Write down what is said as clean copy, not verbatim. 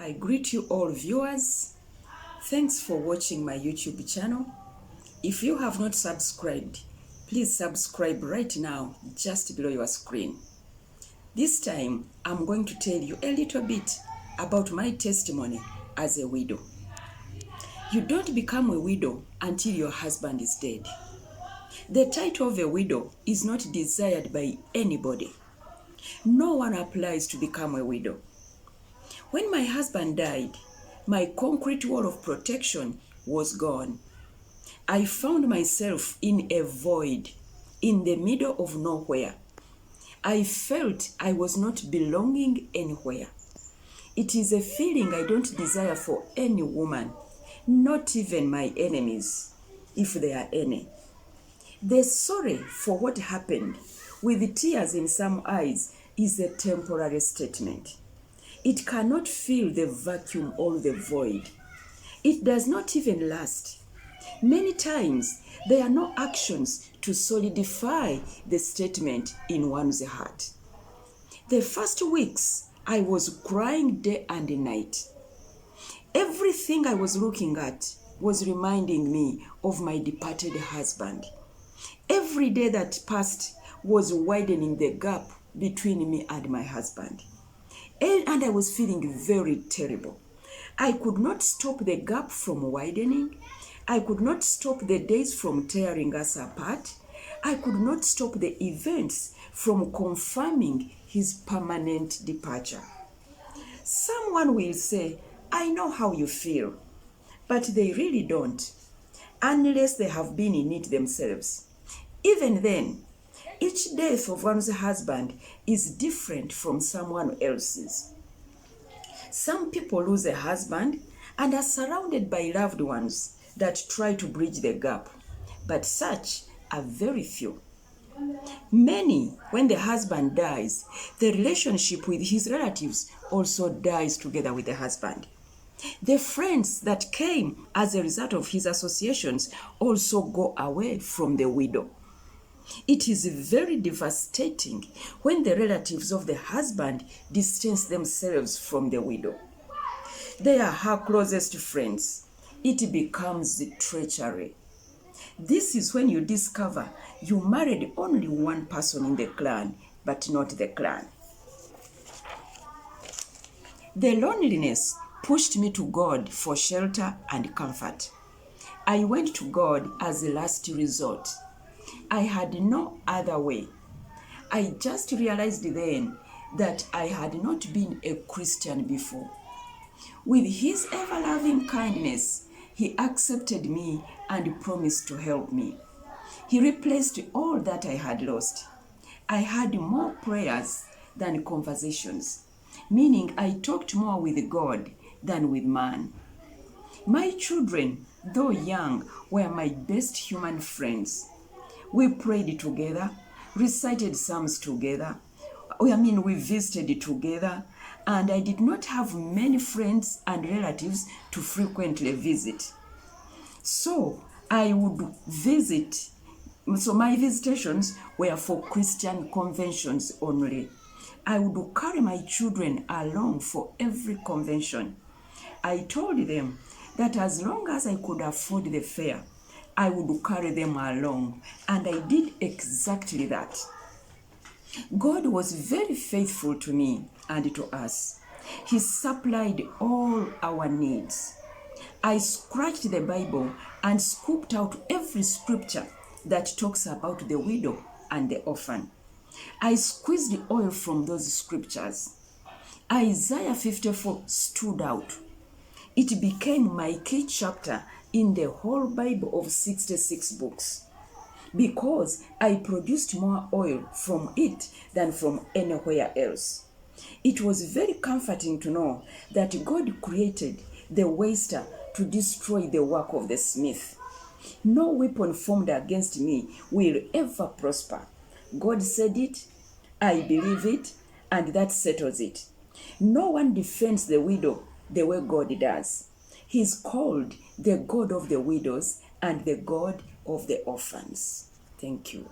I greet you all viewers. Thanks for watching my YouTube channel. If you have not subscribed, please subscribe right now, just below your screen. This time, I'm going to tell you a little bit about my testimony as a widow. You don't become a widow until your husband is dead. The title of a widow is not desired by anybody. No one applies to become a widow. When my husband died, my concrete wall of protection was gone. I found myself in a void, in the middle of nowhere. I felt I was not belonging anywhere. It is a feeling I don't desire for any woman, not even my enemies, if there are any. The sorry for what happened, with tears in some eyes, is a temporary statement. It cannot fill the vacuum or the void. It does not even last. Many times, there are no actions to solidify the statement in one's heart. The first weeks, I was crying day and night. Everything I was looking at was reminding me of my departed husband. Every day that passed was widening the gap between me and my husband. And I was feeling very terrible. I could not stop the gap from widening. I could not stop the days from tearing us apart. I could not stop the events from confirming his permanent departure. Someone will say, I know how you feel, but they really don't, unless they have been in it themselves. Even then, each death of one's husband is different from someone else's. Some people lose a husband and are surrounded by loved ones that try to bridge the gap, but such are very few. Many, when the husband dies, the relationship with his relatives also dies together with the husband. The friends that came as a result of his associations also go away from the widow. It is very devastating when the relatives of the husband distance themselves from the widow. They are her closest friends. It becomes treachery. This is when you discover you married only one person in the clan, but not the clan. The loneliness pushed me to God for shelter and comfort. I went to God as a last resort. I had no other way. I just realized then that I had not been a Christian before. With his ever-loving kindness, he accepted me and promised to help me. He replaced all that I had lost. I had more prayers than conversations, meaning I talked more with God than with man. My children, though young, were my best human friends. We prayed together, recited psalms together. We visited together, and I did not have many friends and relatives to frequently visit. So I would visit. So my visitations were for Christian conventions only. I would carry my children along for every convention. I told them that as long as I could afford the fare, I would carry them along, and I did exactly that. God was very faithful to me and to us. He supplied all our needs. I scratched the Bible and scooped out every scripture that talks about the widow and the orphan. I squeezed the oil from those scriptures. Isaiah 54 stood out. It became my key chapter in the whole Bible of 66 books, because I produced more oil from it than from anywhere else. It was very comforting to know that God created the waster to destroy the work of the smith. No weapon formed against me will ever prosper. God said it, I believe it, and that settles it. No one defends the widow the way God does. He's called the God of the widows and the God of the orphans. Thank you.